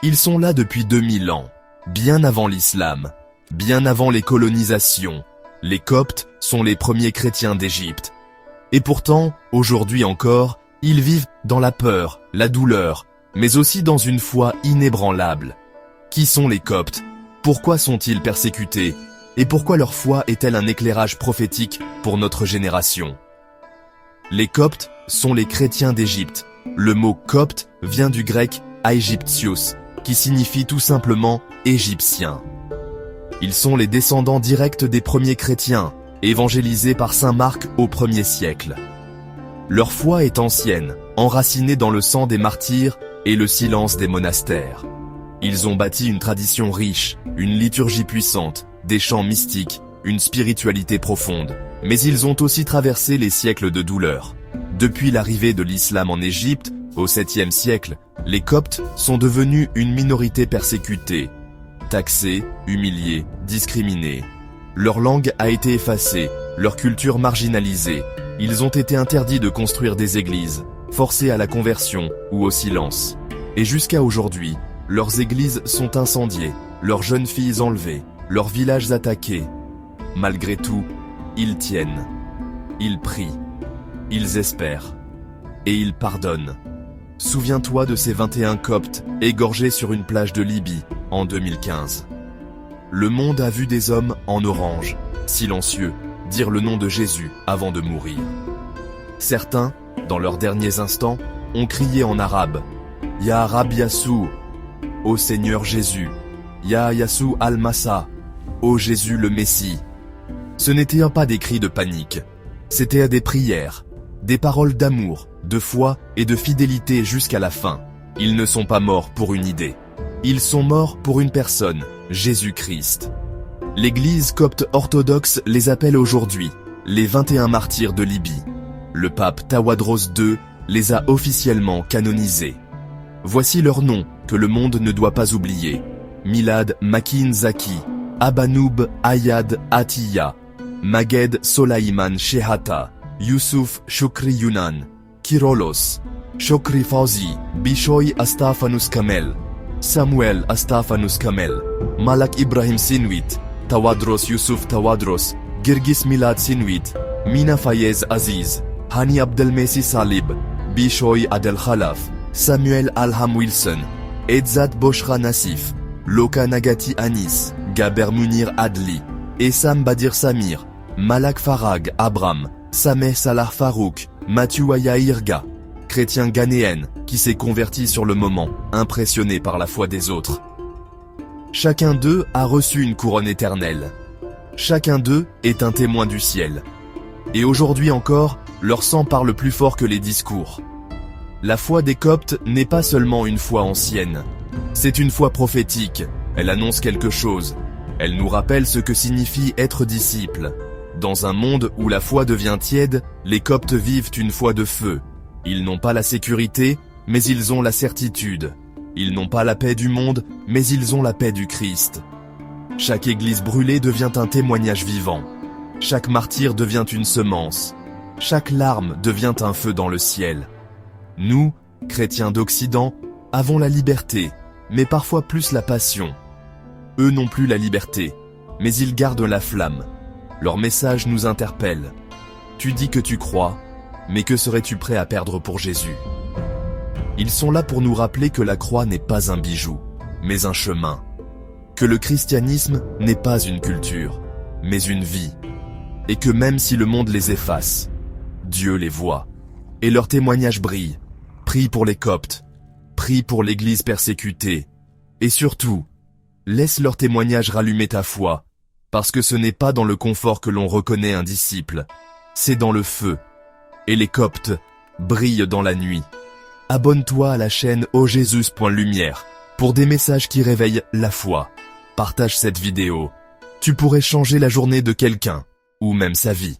Ils sont là depuis 2000 ans, bien avant l'islam, bien avant les colonisations. Les Coptes sont les premiers chrétiens d'Égypte. Et pourtant, aujourd'hui encore, ils vivent dans la peur, la douleur, mais aussi dans une foi inébranlable. Qui sont les Coptes? Pourquoi sont-ils persécutés? Et pourquoi leur foi est-elle un éclairage prophétique pour notre génération? Les Coptes sont les chrétiens d'Égypte. Le mot copte vient du grec Aegyptios, qui signifie tout simplement égyptien. Ils sont les descendants directs des premiers chrétiens, évangélisés par saint Marc au 1er siècle. Leur foi est ancienne, enracinée dans le sang des martyrs et le silence des monastères. Ils ont bâti une tradition riche, une liturgie puissante, des chants mystiques, une spiritualité profonde. Mais ils ont aussi traversé les siècles de douleur. Depuis l'arrivée de l'islam en Égypte, au 7e siècle, les Coptes sont devenus une minorité persécutée, taxés, humiliés, discriminés. Leur langue a été effacée, leur culture marginalisée. Ils ont été interdits de construire des églises, forcés à la conversion ou au silence. Et jusqu'à aujourd'hui, leurs églises sont incendiées, leurs jeunes filles enlevées, leurs villages attaqués. Malgré tout, ils tiennent, ils prient, ils espèrent, et ils pardonnent. Souviens-toi de ces 21 Coptes égorgés sur une plage de Libye en 2015. Le monde a vu des hommes en orange, silencieux, dire le nom de Jésus avant de mourir. Certains, dans leurs derniers instants, ont crié en arabe « Ya Rab Yassou » Ô Seigneur Jésus, « Ya Yassou al-Massa » Ô Jésus le Messie. Ce n'étaient pas des cris de panique, c'était des prières, des paroles d'amour, de foi et de fidélité jusqu'à la fin. Ils ne sont pas morts pour une idée. Ils sont morts pour une personne, Jésus-Christ. L'Église copte orthodoxe les appelle aujourd'hui les 21 martyrs de Libye. Le pape Tawadros II les a officiellement canonisés. Voici leurs noms que le monde ne doit pas oublier. Milad Makin Zaki, Abanoub Ayad Atiya, Maged Solaiman Shehata, Youssouf Shukri Yunan, Kirolos, Shokri Fauzi, Bishoy Astafanus Kamel, Samuel Astafanus Kamel, Malak Ibrahim Sinwit, Tawadros Youssouf Tawadros, Girgis Milad Sinwit, Mina Fayez Aziz, Hani Abdelmessi Salib, Bishoy Adel Khalaf, Samuel Alham Wilson, Edzat Boshra Nassif, Loka Nagati Anis, Gaber Munir Adli, Essam Badir Samir, Malak Farag Abram, Sameh Salah Farouk, Mathieu Irga, chrétien ghanéen qui s'est converti sur le moment, impressionné par la foi des autres. Chacun d'eux a reçu une couronne éternelle. Chacun d'eux est un témoin du ciel. Et aujourd'hui encore, leur sang parle plus fort que les discours. La foi des Coptes n'est pas seulement une foi ancienne. C'est une foi prophétique. Elle annonce quelque chose. Elle nous rappelle ce que signifie être disciple. Dans un monde où la foi devient tiède, les Coptes vivent une foi de feu. Ils n'ont pas la sécurité, mais ils ont la certitude. Ils n'ont pas la paix du monde, mais ils ont la paix du Christ. Chaque église brûlée devient un témoignage vivant. Chaque martyr devient une semence. Chaque larme devient un feu dans le ciel. Nous, chrétiens d'Occident, avons la liberté, mais parfois plus la passion. Eux n'ont plus la liberté, mais ils gardent la flamme. Leur message nous interpelle. Tu dis que tu crois, mais que serais-tu prêt à perdre pour Jésus? Ils sont là pour nous rappeler que la croix n'est pas un bijou, mais un chemin. Que le christianisme n'est pas une culture, mais une vie. Et que même si le monde les efface, Dieu les voit. Et leur témoignage brille. Prie pour les Coptes. Prie pour l'Église persécutée. Et surtout, laisse leur témoignage rallumer ta foi. Parce que ce n'est pas dans le confort que l'on reconnaît un disciple. C'est dans le feu. Et les Coptes brillent dans la nuit. Abonne-toi à la chaîne OJesus.lumière pour des messages qui réveillent la foi. Partage cette vidéo. Tu pourrais changer la journée de quelqu'un, ou même sa vie.